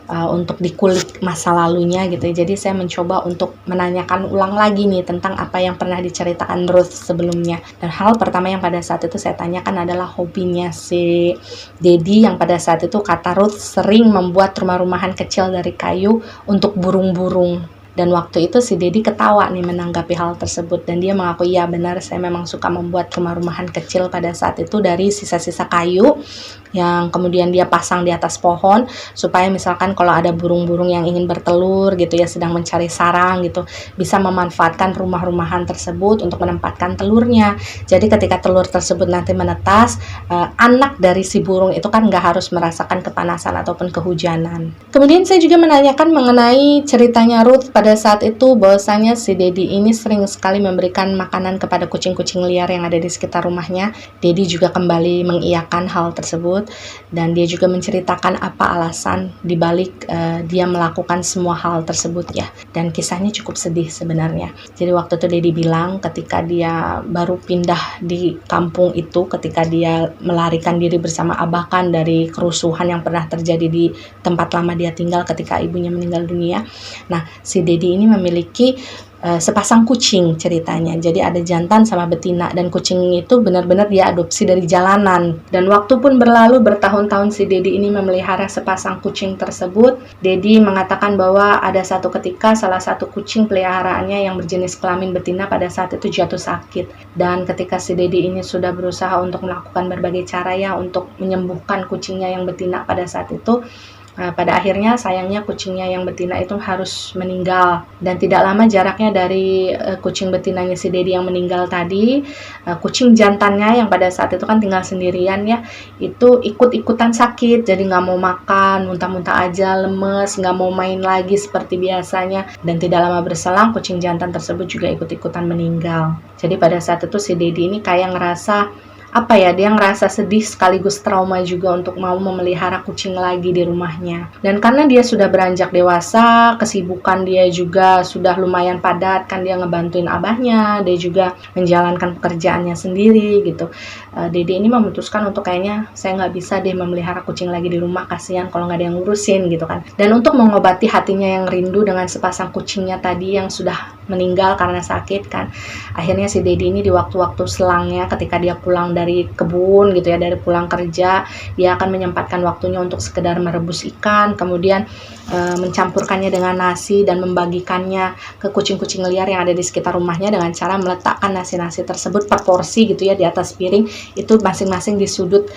A: untuk dikulik masa lalunya gitu. Jadi saya mencoba untuk menanyakan ulang lagi nih tentang apa yang pernah diceritakan Ruth sebelumnya. Dan hal pertama yang pada saat itu saya tanyakan adalah hobinya si Dedi, yang pada saat itu kata Ruth sering membuat rumah-rumahan kecil dari kayu untuk burung-burung. Dan waktu itu si Dedi ketawa nih menanggapi hal tersebut, dan dia mengaku, iya benar, saya memang suka membuat rumah-rumahan kecil pada saat itu dari sisa-sisa kayu yang kemudian dia pasang di atas pohon, supaya misalkan kalau ada burung-burung yang ingin bertelur gitu ya, sedang mencari sarang gitu, bisa memanfaatkan rumah-rumahan tersebut untuk menempatkan telurnya. Jadi ketika telur tersebut nanti menetas, anak dari si burung itu kan nggak harus merasakan kepanasan ataupun kehujanan. Kemudian saya juga menanyakan mengenai ceritanya Ruth pada saat itu, bahwasanya si Dedi ini sering sekali memberikan makanan kepada kucing-kucing liar yang ada di sekitar rumahnya. Dedi juga kembali mengiyakan hal tersebut, dan dia juga menceritakan apa alasan dibalik dia melakukan semua hal tersebut ya. Dan kisahnya cukup sedih sebenarnya. Jadi waktu itu Dedi bilang ketika dia baru pindah di kampung itu, ketika dia melarikan diri bersama Abah kan dari kerusuhan yang pernah terjadi di tempat lama dia tinggal ketika ibunya meninggal dunia. Nah, si Dedi ini memiliki sepasang kucing ceritanya. Jadi ada jantan sama betina, dan kucing itu benar-benar dia adopsi dari jalanan. Dan waktu pun berlalu, bertahun-tahun si Dedi ini memelihara sepasang kucing tersebut. Dedi mengatakan bahwa ada satu ketika salah satu kucing peliharaannya yang berjenis kelamin betina pada saat itu jatuh sakit. Dan ketika si Dedi ini sudah berusaha untuk melakukan berbagai cara ya untuk menyembuhkan kucingnya yang betina pada saat itu, pada akhirnya sayangnya kucingnya yang betina itu harus meninggal. Dan tidak lama jaraknya dari kucing betinanya si Dedi yang meninggal tadi, kucing jantannya yang pada saat itu kan tinggal sendirian ya, itu ikut-ikutan sakit. Jadi nggak mau makan, muntah-muntah aja, lemes, nggak mau main lagi seperti biasanya. Dan tidak lama berselang kucing jantan tersebut juga ikut-ikutan meninggal. Jadi pada saat itu si Dedi ini kayak ngerasa dia ngerasa sedih sekaligus trauma juga untuk mau memelihara kucing lagi di rumahnya. Dan karena dia sudah beranjak dewasa, kesibukan dia juga sudah lumayan padat kan, dia ngebantuin abahnya, dia juga menjalankan pekerjaannya sendiri gitu. Dedi ini memutuskan untuk kayaknya saya nggak bisa deh memelihara kucing lagi di rumah, kasihan kalau nggak ada yang ngurusin gitu kan. Dan untuk mengobati hatinya yang rindu dengan sepasang kucingnya tadi yang sudah meninggal karena sakit kan, akhirnya si Dedi ini di waktu-waktu selangnya ketika dia pulang dari kebun gitu ya, dari pulang kerja, dia akan menyempatkan waktunya untuk sekedar merebus ikan, kemudian mencampurkannya dengan nasi dan membagikannya ke kucing-kucing liar yang ada di sekitar rumahnya dengan cara meletakkan nasi-nasi tersebut per porsi gitu ya di atas piring, itu masing-masing di sudut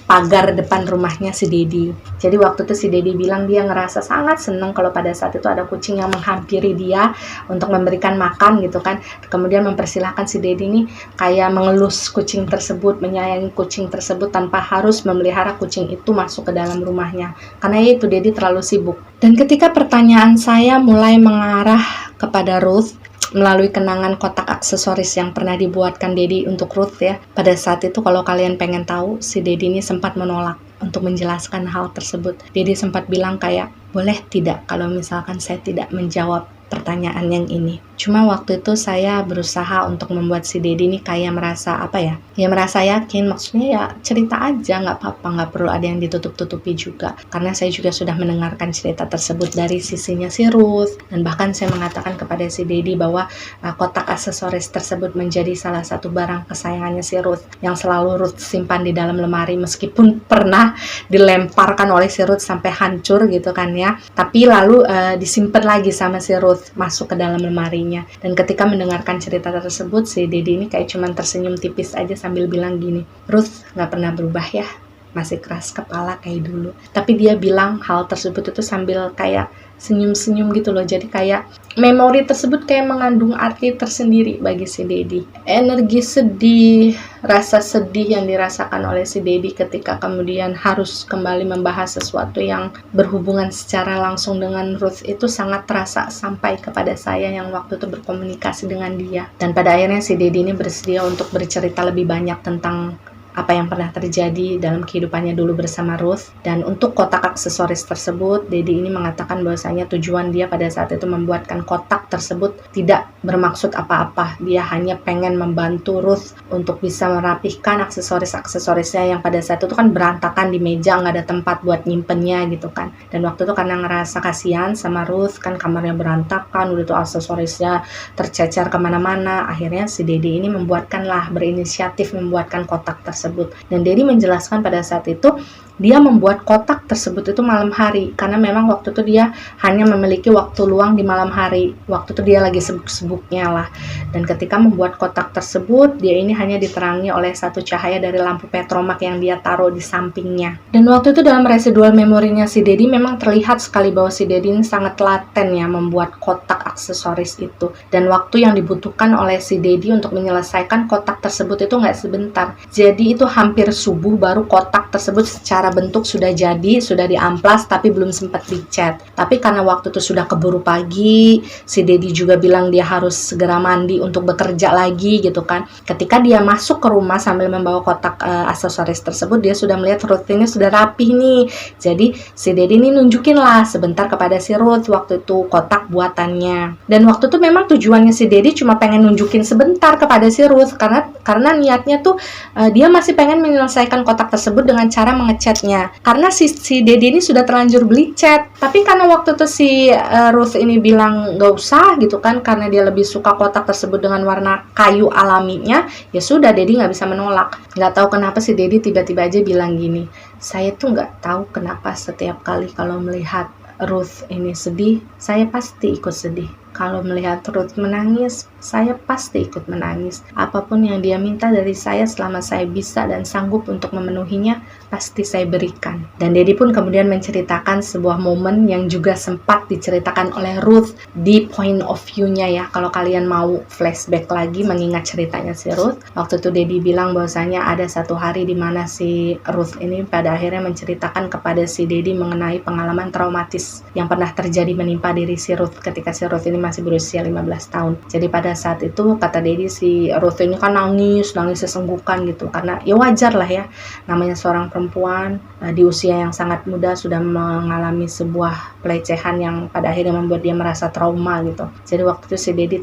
A: pagar depan rumahnya si Dedi. Jadi waktu itu si Dedi bilang dia ngerasa sangat senang kalau pada saat itu ada kucing yang menghampiri dia untuk memberikan makan gitu kan. Kemudian mempersilahkan si Dedi ini kayak mengelus kucing tersebut, menyayangi kucing tersebut tanpa harus memelihara kucing itu masuk ke dalam rumahnya. Karena itu Dedi terlalu sibuk. Dan ketika pertanyaan saya mulai mengarah kepada Ruth melalui kenangan kotak aksesoris yang pernah dibuatkan Dedi untuk Ruth ya. Pada saat itu kalau kalian pengen tahu, si Dedi ini sempat menolak untuk menjelaskan hal tersebut. Dedi sempat bilang kayak, boleh tidak kalau misalkan saya tidak menjawab pertanyaan yang ini. Cuma waktu itu saya berusaha untuk membuat si Dedi ini kayak merasa apa ya? Ya merasa yakin, maksudnya ya cerita aja, nggak apa-apa, nggak perlu ada yang ditutup-tutupi juga. Karena saya juga sudah mendengarkan cerita tersebut dari sisinya si Ruth, dan bahkan saya mengatakan kepada si Dedi bahwa kotak aksesoris tersebut menjadi salah satu barang kesayangannya si Ruth yang selalu Ruth simpan di dalam lemari, meskipun pernah dilemparkan oleh si Ruth sampai hancur gitu kan ya. Tapi lalu disimpan lagi sama si Ruth masuk ke dalam lemarinya. Dan ketika mendengarkan cerita tersebut, si Dedi ini kayak cuman tersenyum tipis aja sambil bilang gini, Ruth gak pernah berubah ya, masih keras kepala kayak dulu. Tapi dia bilang hal tersebut itu sambil kayak senyum-senyum gitu loh. Jadi kayak memori tersebut kayak mengandung arti tersendiri bagi si Dedi. Energi sedih, rasa sedih yang dirasakan oleh si Dedi ketika kemudian harus kembali membahas sesuatu yang berhubungan secara langsung dengan Ruth itu sangat terasa sampai kepada saya yang waktu itu berkomunikasi dengan dia. Dan pada akhirnya si Dedi ini bersedia untuk bercerita lebih banyak tentang apa yang pernah terjadi dalam kehidupannya dulu bersama Ruth. Dan untuk kotak aksesoris tersebut, Dedi ini mengatakan bahwasanya tujuan dia pada saat itu membuatkan kotak tersebut tidak bermaksud apa-apa. Dia hanya pengen membantu Ruth untuk bisa merapihkan aksesoris-aksesorisnya yang pada saat itu kan berantakan di meja, nggak ada tempat buat nyimpennya gitu kan. Dan waktu itu karena ngerasa kasihan sama Ruth, kan kamarnya berantakan, udah tuh aksesorisnya tercecer kemana-mana, akhirnya si Dedi ini berinisiatif membuatkan kotak tersebut. Dan Dedi menjelaskan pada saat itu dia membuat kotak tersebut itu malam hari, karena memang waktu itu dia hanya memiliki waktu luang di malam hari. Waktu itu dia lagi sibuk-sibuknya lah. Dan ketika membuat kotak tersebut, dia ini hanya diterangi oleh satu cahaya dari lampu petromak yang dia taruh di sampingnya. Dan waktu itu dalam residual memorinya si Dedi memang terlihat sekali bahwa si Dedi ini sangat telaten ya membuat kotak aksesoris itu. Dan waktu yang dibutuhkan oleh si Dedi untuk menyelesaikan kotak tersebut itu nggak sebentar. Jadi itu hampir subuh baru kotak tersebut secara bentuk sudah jadi, sudah diamplas tapi belum sempat dicat. Tapi karena waktu itu sudah keburu pagi, si Dedi juga bilang dia harus segera mandi untuk bekerja lagi gitu kan. Ketika dia masuk ke rumah sambil membawa kotak aksesoris tersebut, dia sudah melihat Ruth ini sudah rapih nih. Jadi si Dedi ini nunjukin lah sebentar kepada si Ruth waktu itu kotak buatannya. Dan waktu itu memang tujuannya si Dedi cuma pengen nunjukin sebentar kepada si Ruth, karena niatnya tuh dia masih pengen menyelesaikan kotak tersebut dengan cara mengecat. Karena si Dedi ini sudah terlanjur beli cat. Tapi karena waktu itu si Ruth ini bilang gak usah gitu kan, karena dia lebih suka kotak tersebut dengan warna kayu alaminya, ya sudah Dedi gak bisa menolak. Gak tahu kenapa si Dedi tiba-tiba aja bilang gini, saya tuh gak tahu kenapa setiap kali kalau melihat Ruth ini sedih, saya pasti ikut sedih. Kalau melihat Ruth menangis, saya pasti ikut menangis. Apapun yang dia minta dari saya selama saya bisa dan sanggup untuk memenuhinya, pasti saya berikan. Dan Dedi pun kemudian menceritakan sebuah momen yang juga sempat diceritakan oleh Ruth di point of view-nya ya. Kalau kalian mau flashback lagi mengingat ceritanya si Ruth, waktu itu Dedi bilang bahwasanya ada satu hari di mana si Ruth ini pada akhirnya menceritakan kepada si Dedi mengenai pengalaman traumatis yang pernah terjadi menimpa diri si Ruth ketika si Ruth ini masih berusia 15 tahun. Jadi pada saat itu kata Dedi si Ruth ini kan nangis sesenggukan gitu, karena ya wajar lah ya, namanya seorang perempuan di usia yang sangat muda sudah mengalami sebuah pelecehan yang pada akhirnya membuat dia merasa trauma gitu. Jadi waktu itu si Dedi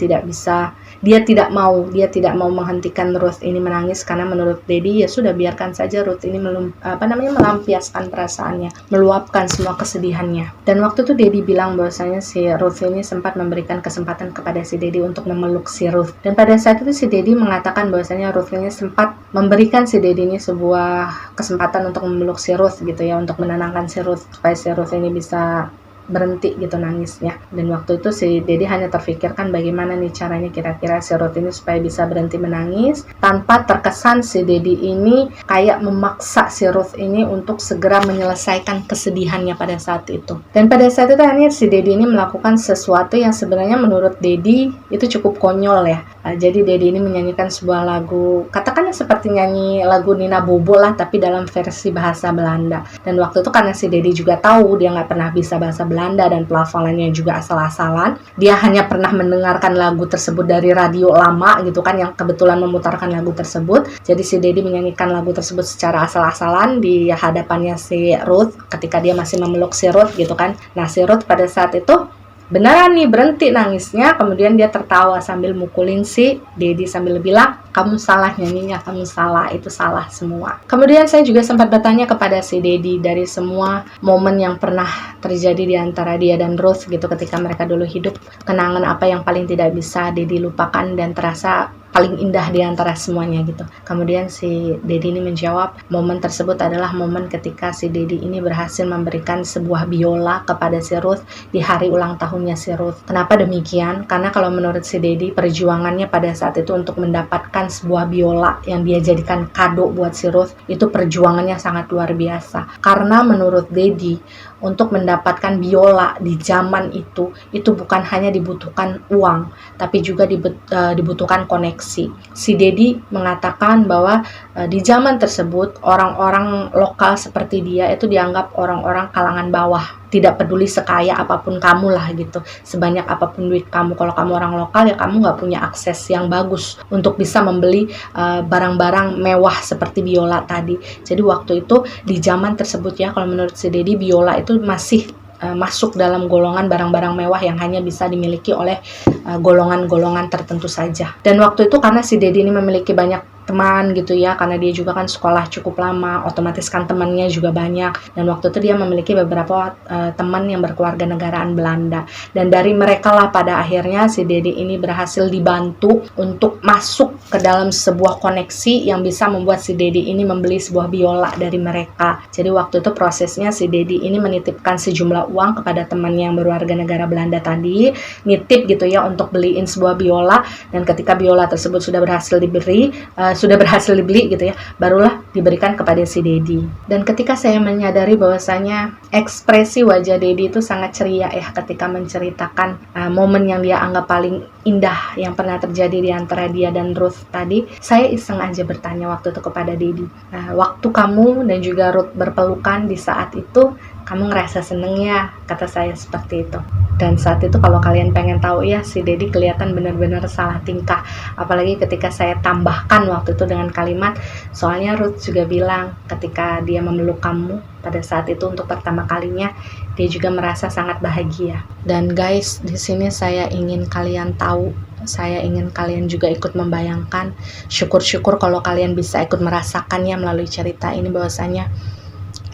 A: dia tidak mau menghentikan Ruth ini menangis, karena menurut Dedi ya sudah biarkan saja Ruth ini melampiaskan perasaannya, meluapkan semua kesedihannya. Dan waktu itu Dedi bilang bahwasanya si Ruth ini sempat memberikan kesempatan kepada si Dedi untuk memeluk si Ruth. Dan pada saat itu si Dedi mengatakan bahwasanya Ruth ini sempat memberikan si Dedi ini sebuah kesempatan untuk memeluk si Ruth gitu ya, untuk menenangkan si Ruth supaya si Ruth ini bisa berhenti gitu nangisnya. Dan waktu itu si Dedi hanya terfikirkan bagaimana nih caranya kira-kira si Ruth ini supaya bisa berhenti menangis, tanpa terkesan si Dedi ini kayak memaksa si Ruth ini untuk segera menyelesaikan kesedihannya pada saat itu. Dan pada saat itu akhirnya si Dedi ini melakukan sesuatu yang sebenarnya menurut Dedi itu cukup konyol ya. Jadi Dedi ini menyanyikan sebuah lagu, katakanlah seperti nyanyi lagu Nina Bobo lah, tapi dalam versi bahasa Belanda. Dan waktu itu karena si Dedi juga tahu dia nggak pernah bisa bahasa Belanda dan pelafalannya juga asal-asalan, dia hanya pernah mendengarkan lagu tersebut dari radio lama gitu kan, yang kebetulan memutarkan lagu tersebut. Jadi si Dedi menyanyikan lagu tersebut secara asal-asalan di hadapannya si Ruth ketika dia masih memeluk si Ruth gitu kan. Nah si Ruth pada saat itu beneran nih berhenti nangisnya, kemudian dia tertawa sambil mukulin si Dedi sambil bilang, kamu salah nyanyinya, kamu salah, itu salah semua. Kemudian saya juga sempat bertanya kepada si Dedi dari semua momen yang pernah terjadi di antara dia dan Ruth gitu ketika mereka dulu hidup, kenangan apa yang paling tidak bisa Dedi lupakan dan terasa paling indah di antara semuanya gitu. Kemudian si Dedi ini menjawab, momen tersebut adalah momen ketika si Dedi ini berhasil memberikan sebuah biola kepada si Ruth di hari ulang tahunnya si Ruth. Kenapa demikian? Karena kalau menurut si Dedi, perjuangannya pada saat itu untuk mendapatkan sebuah biola yang dia jadikan kado buat si Ruth, itu perjuangannya sangat luar biasa. Karena menurut Dedi, untuk mendapatkan biola di zaman itu bukan hanya dibutuhkan uang, tapi juga dibutuhkan koneksi. Si Dedi mengatakan bahwa di zaman tersebut orang-orang lokal seperti dia itu dianggap orang-orang kalangan bawah, tidak peduli sekaya apapun kamu lah gitu, sebanyak apapun duit kamu, kalau kamu orang lokal ya kamu nggak punya akses yang bagus untuk bisa membeli barang-barang mewah seperti biola tadi. Jadi waktu itu di zaman tersebut ya, kalau menurut si Dedi, biola itu masih masuk dalam golongan barang-barang mewah yang hanya bisa dimiliki oleh golongan-golongan tertentu saja. Dan waktu itu karena si Dedi ini memiliki banyak teman gitu ya, karena dia juga kan sekolah cukup lama, otomatis kan temannya juga banyak, dan waktu itu dia memiliki beberapa teman yang berkeluarga negaraan Belanda, dan dari mereka lah pada akhirnya si Dedi ini berhasil dibantu untuk masuk ke dalam sebuah koneksi yang bisa membuat si Dedi ini membeli sebuah biola dari mereka. Jadi waktu itu prosesnya si Dedi ini menitipkan sejumlah uang kepada temannya yang berwarga negara Belanda tadi, nitip gitu ya untuk beliin sebuah biola, dan ketika biola tersebut sudah berhasil dibeli gitu ya, barulah diberikan kepada si Dedi. Dan ketika saya menyadari bahwasanya ekspresi wajah Dedi itu sangat ceria ya ketika menceritakan momen yang dia anggap paling indah yang pernah terjadi di antara dia dan Ruth tadi, saya iseng aja bertanya waktu itu kepada Dedi, waktu kamu dan juga Ruth berpelukan di saat itu, kamu ngerasa seneng ya? Kata saya seperti itu. Dan saat itu kalau kalian pengen tahu ya, si Dedi kelihatan benar-benar salah tingkah. Apalagi ketika saya tambahkan waktu itu dengan kalimat, soalnya Ruth juga bilang ketika dia memeluk kamu pada saat itu untuk pertama kalinya, dia juga merasa sangat bahagia. Dan guys, di sini saya ingin kalian tahu, saya ingin kalian juga ikut membayangkan, syukur-syukur kalau kalian bisa ikut merasakannya melalui cerita ini, bahwasanya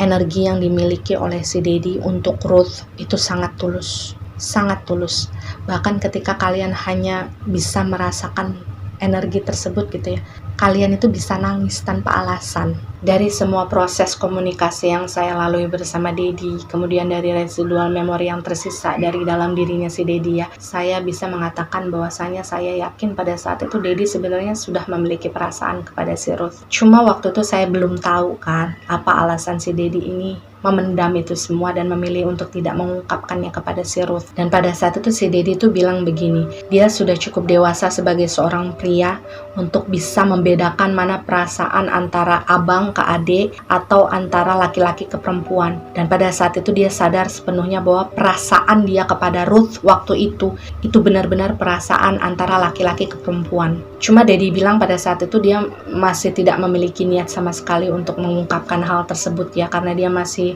A: energi yang dimiliki oleh si Dedi untuk Ruth itu sangat tulus, sangat tulus. Bahkan ketika kalian hanya bisa merasakan energi tersebut gitu ya, kalian itu bisa nangis tanpa alasan. Dari semua proses komunikasi yang saya lalui bersama Dedi, kemudian dari residual memori yang tersisa dari dalam dirinya si Dedi ya, saya bisa mengatakan bahwasanya saya yakin pada saat itu Dedi sebenarnya sudah memiliki perasaan kepada si Ruth. Cuma waktu itu saya belum tahu kan apa alasan si Dedi ini memendam itu semua dan memilih untuk tidak mengungkapkannya kepada si Ruth. Dan pada saat itu si Dedi tuh bilang begini, dia sudah cukup dewasa sebagai seorang pria untuk bisa membedakan mana perasaan antara abang ke adik atau antara laki-laki ke perempuan. Dan pada saat itu dia sadar sepenuhnya bahwa perasaan dia kepada Ruth waktu itu benar-benar perasaan antara laki-laki ke perempuan. Cuma Dedi bilang pada saat itu dia masih tidak memiliki niat sama sekali untuk mengungkapkan hal tersebut ya, karena dia masih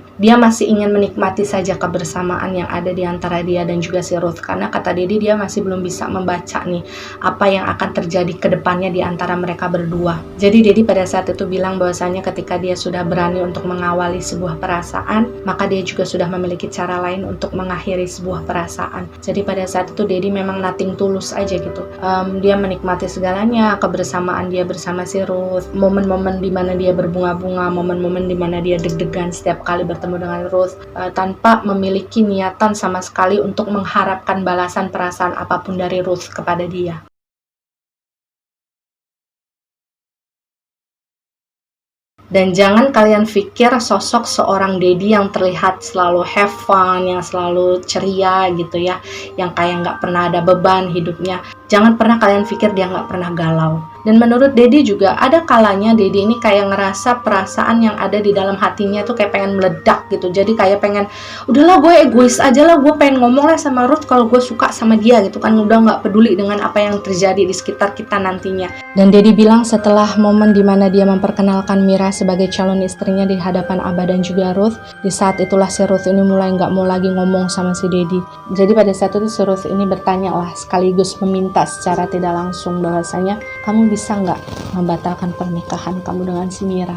A: ingin menikmati saja kebersamaan yang ada di antara dia dan juga si Ruth, karena kata Dedi dia masih belum bisa membaca nih apa yang akan terjadi ke depannya di antara mereka berdua. Jadi Dedi pada saat itu bilang bahwasanya ketika dia sudah berani untuk mengawali sebuah perasaan, maka dia juga sudah memiliki cara lain untuk mengakhiri sebuah perasaan. Jadi pada saat itu Dedi memang nothing tulus aja gitu. Dia menikmati segalanya, kebersamaan dia bersama si Ruth, momen-momen di mana dia berbunga-bunga, momen-momen di mana dia deg-degan setiap kali bertemu dengan Ruth tanpa memiliki niatan sama sekali untuk mengharapkan balasan perasaan apapun dari Ruth kepada dia. Dan jangan kalian pikir sosok seorang Dedi yang terlihat selalu have fun, yang selalu ceria gitu ya, yang kayak nggak pernah ada beban hidupnya. Jangan pernah kalian pikir dia nggak pernah galau. Dan menurut Dedi juga ada kalanya Dedi ini kayak ngerasa perasaan yang ada di dalam hatinya tuh kayak pengen meledak gitu. Jadi kayak pengen, udahlah gue egois aja lah, gue pengen ngomong lah sama Ruth kalau gue suka sama dia gitu kan. Udah nggak peduli dengan apa yang terjadi di sekitar kita nantinya. Dan Dedi bilang setelah momen dimana dia memperkenalkan Mira sebagai calon istrinya di hadapan Abah dan juga Ruth, di saat itulah si Ruth ini mulai nggak mau lagi ngomong sama si Dedi. Jadi pada saat itu si Ruth ini bertanya lah, sekaligus meminta secara tidak langsung bahwasanya kamu bisa nggak membatalkan pernikahan kamu dengan si Mira.